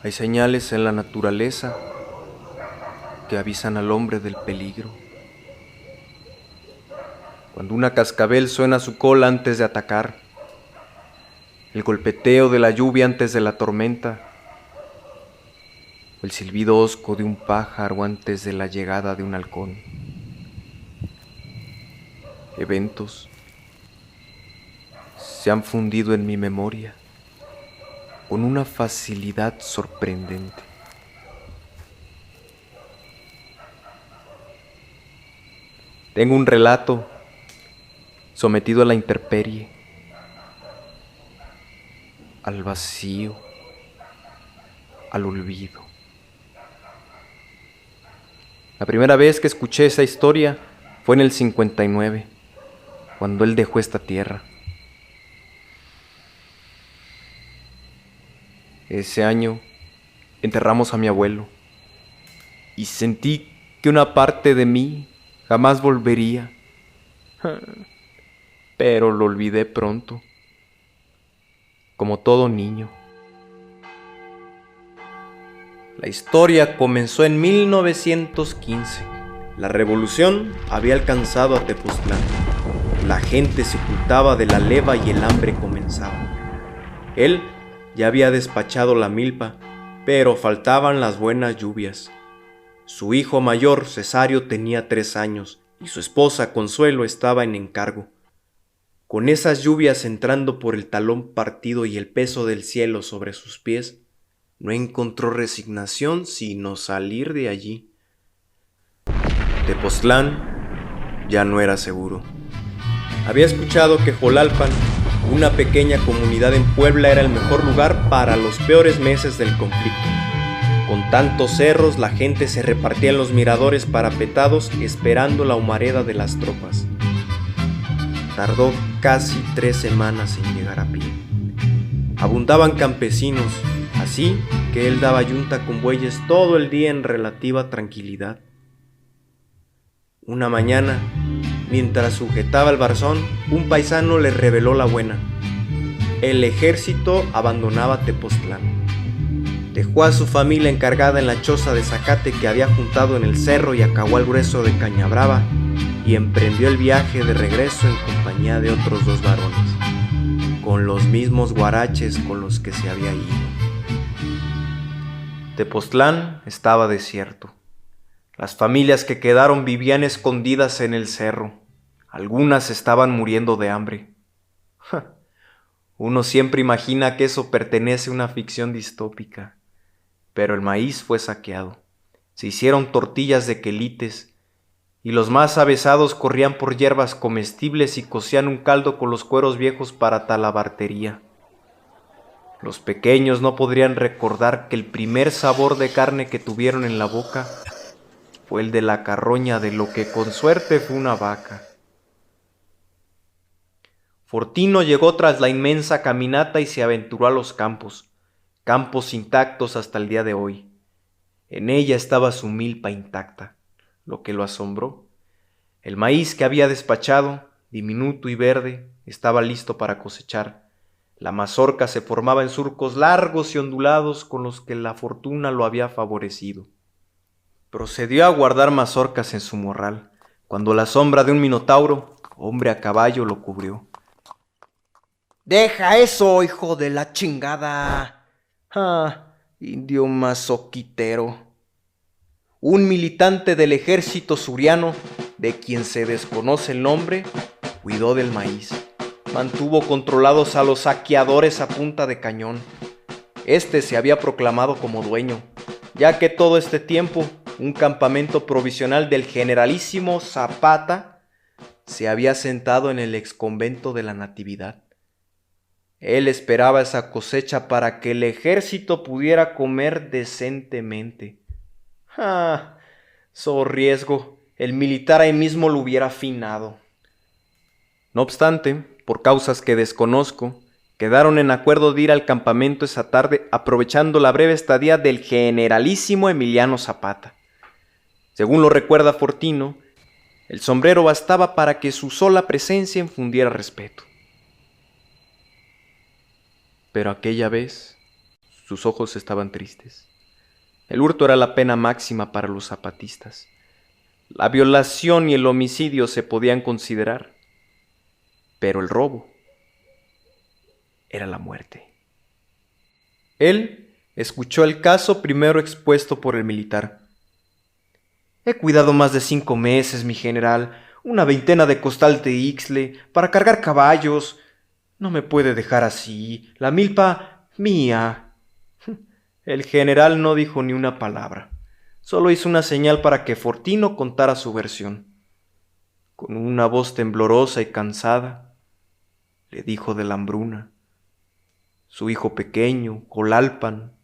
Hay señales en la naturaleza que avisan al hombre del peligro. Cuando una cascabel suena su cola antes de atacar, el golpeteo de la lluvia antes de la tormenta, o el silbido hosco de un pájaro antes de la llegada de un halcón. Eventos se han fundido en mi memoria con una facilidad sorprendente. Tengo un relato sometido a la intemperie, al vacío, al olvido. La primera vez que escuché esa historia fue en el 59, cuando él dejó esta tierra. Ese año enterramos a mi abuelo y sentí que una parte de mí jamás volvería, pero lo olvidé pronto, como todo niño. La historia comenzó en 1915. La revolución había alcanzado a Tepoztlán. La gente se ocultaba de la leva y el hambre comenzaba. Él ya había despachado la milpa, pero faltaban las buenas lluvias. Su hijo mayor, Cesario, tenía 3 años y su esposa, Consuelo, estaba en encargo. Con esas lluvias entrando por el talón partido y el peso del cielo sobre sus pies, no encontró resignación sino salir de allí. Tepoztlán ya no era seguro. Había escuchado que Jolalpan, una pequeña comunidad en Puebla, era el mejor lugar para los peores meses del conflicto. Con tantos cerros, la gente se repartía en los miradores parapetados esperando la humareda de las tropas. Tardó casi 3 semanas en llegar a pie. Abundaban campesinos, así que él daba yunta con bueyes todo el día en relativa tranquilidad. Una mañana, mientras sujetaba el barzón, un paisano le reveló la buena. El ejército abandonaba Tepoztlán. Dejó a su familia encargada en la choza de zacate que había juntado en el cerro y acabó al grueso de Cañabrava y emprendió el viaje de regreso en compañía de otros 2 varones, con los mismos guaraches con los que se había ido. Tepoztlán estaba desierto. Las familias que quedaron vivían escondidas en el cerro. Algunas estaban muriendo de hambre. Uno siempre imagina que eso pertenece a una ficción distópica. Pero el maíz fue saqueado. Se hicieron tortillas de quelites y los más avesados corrían por hierbas comestibles y cocían un caldo con los cueros viejos para talabartería. Los pequeños no podrían recordar que el primer sabor de carne que tuvieron en la boca fue el de la carroña de lo que con suerte fue una vaca. Fortino llegó tras la inmensa caminata y se aventuró a los campos intactos hasta el día de hoy. En ella estaba su milpa intacta. Lo que lo asombró: el maíz que había despachado, diminuto y verde, estaba listo para cosechar. La mazorca se formaba en surcos largos y ondulados con los que la fortuna lo había favorecido. Procedió a guardar mazorcas en su morral, cuando la sombra de un minotauro, hombre a caballo, lo cubrió. ¡Deja eso, hijo de la chingada! Indio masoquitero. Un militante del ejército suriano, de quien se desconoce el nombre, cuidó del maíz. Mantuvo controlados a los saqueadores a punta de cañón. Este se había proclamado como dueño, ya que todo este tiempo un campamento provisional del generalísimo Zapata se había sentado en el exconvento de la Natividad. Él esperaba esa cosecha para que el ejército pudiera comer decentemente. Riesgo, el militar ahí mismo lo hubiera afinado. No obstante, por causas que desconozco, quedaron en acuerdo de ir al campamento esa tarde, aprovechando la breve estadía del generalísimo Emiliano Zapata. Según lo recuerda Fortino, el sombrero bastaba para que su sola presencia infundiera respeto. Pero aquella vez Sus ojos estaban tristes. El hurto era la pena máxima para los zapatistas. La violación y el homicidio se podían considerar, pero el robo era la muerte. Él escuchó el caso primero expuesto por el militar. He cuidado más de 5 meses, mi general, una veintena de costal de Ixtle para cargar caballos. No me puede dejar así, la milpa mía. El general no dijo ni una palabra, solo hizo una señal para que Fortino contara su versión. Con una voz temblorosa y cansada, le dijo de la hambruna, su hijo pequeño, Colalpan,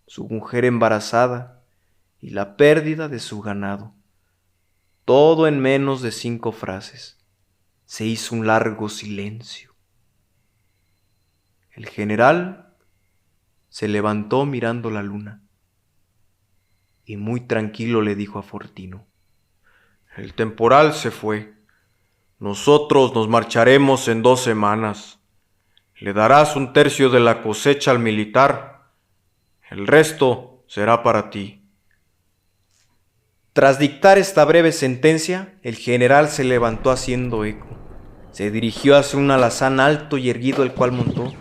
su mujer embarazada y la pérdida de su ganado. Todo en menos de 5 frases. Se hizo un largo silencio. El general se levantó mirando la luna y muy tranquilo le dijo a Fortino: el temporal se fue. Nosotros nos marcharemos en 2 semanas. Le darás 1/3 de la cosecha al militar. El resto será para ti. Tras dictar esta breve sentencia, el general se levantó haciendo eco. Se dirigió hacia un alazán alto y erguido el cual montó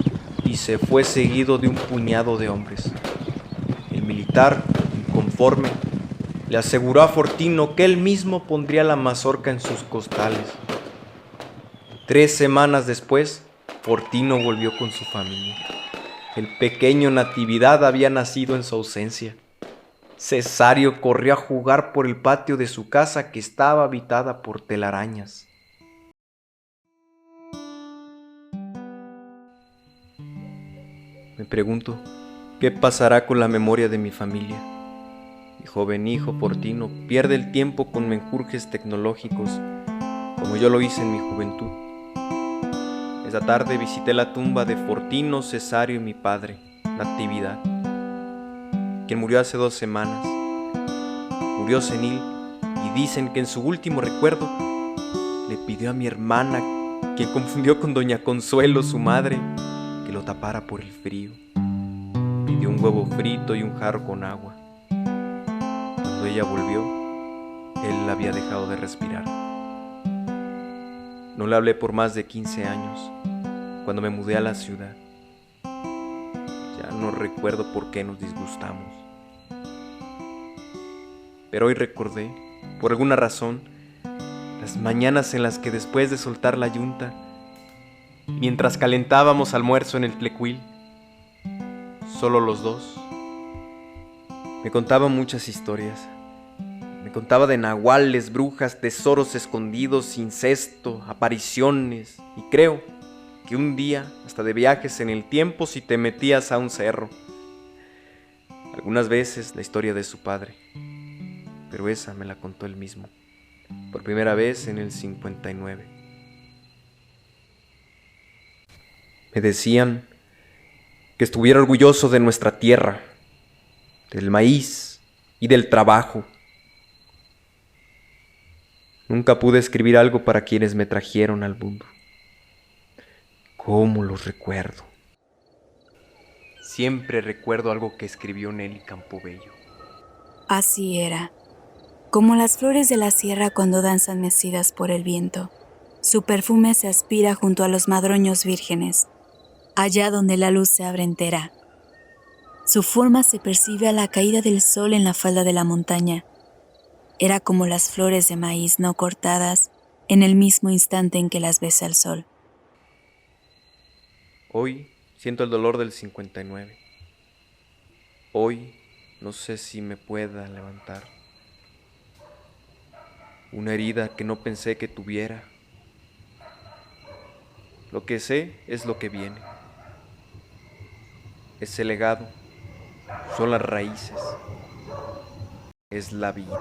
y se fue seguido de un puñado de hombres. El militar, inconforme, le aseguró a Fortino que él mismo pondría la mazorca en sus costales. 3 semanas después, Fortino volvió con su familia. El pequeño Natividad había nacido en su ausencia. Cesario corrió a jugar por el patio de su casa que estaba habitada por telarañas. Me pregunto, ¿qué pasará con la memoria de mi familia? Mi joven hijo Fortino pierde el tiempo con menjurjes tecnológicos, como yo lo hice en mi juventud. Esa tarde visité la tumba de Fortino, Cesario y mi padre, Natividad, quien murió hace 2 semanas. Murió senil y dicen que en su último recuerdo le pidió a mi hermana, quien confundió con doña Consuelo, su madre, que lo tapara por el frío. Pidió un huevo frito y un jarro con agua. Cuando ella volvió, él había dejado de respirar. No le hablé por más de 15 años, cuando me mudé a la ciudad. Ya no recuerdo por qué nos disgustamos. Pero hoy recordé, por alguna razón, las mañanas en las que después de soltar la yunta, mientras calentábamos almuerzo en el tlecuil, solo los dos, me contaba muchas historias. Me contaba de nahuales, brujas, tesoros escondidos, incesto, apariciones, y creo que un día hasta de viajes en el tiempo si te metías a un cerro. Algunas veces la historia de su padre, pero esa me la contó él mismo, por primera vez en el 59. Me decían que estuviera orgulloso de nuestra tierra, del maíz y del trabajo. Nunca pude escribir algo para quienes me trajeron al mundo. ¿Cómo los recuerdo? Siempre recuerdo algo que escribió Nelly Campobello. Así era, como las flores de la sierra cuando danzan mecidas por el viento. Su perfume se aspira junto a los madroños vírgenes, allá donde la luz se abre entera. Su forma se percibe a la caída del sol en la falda de la montaña. Era como las flores de maíz no cortadas en el mismo instante en que las besa el sol. Hoy siento el dolor del 59. Hoy no sé si me pueda levantar. Una herida que no pensé que tuviera. Lo que sé es lo que viene. Ese legado son las raíces. Es la vida.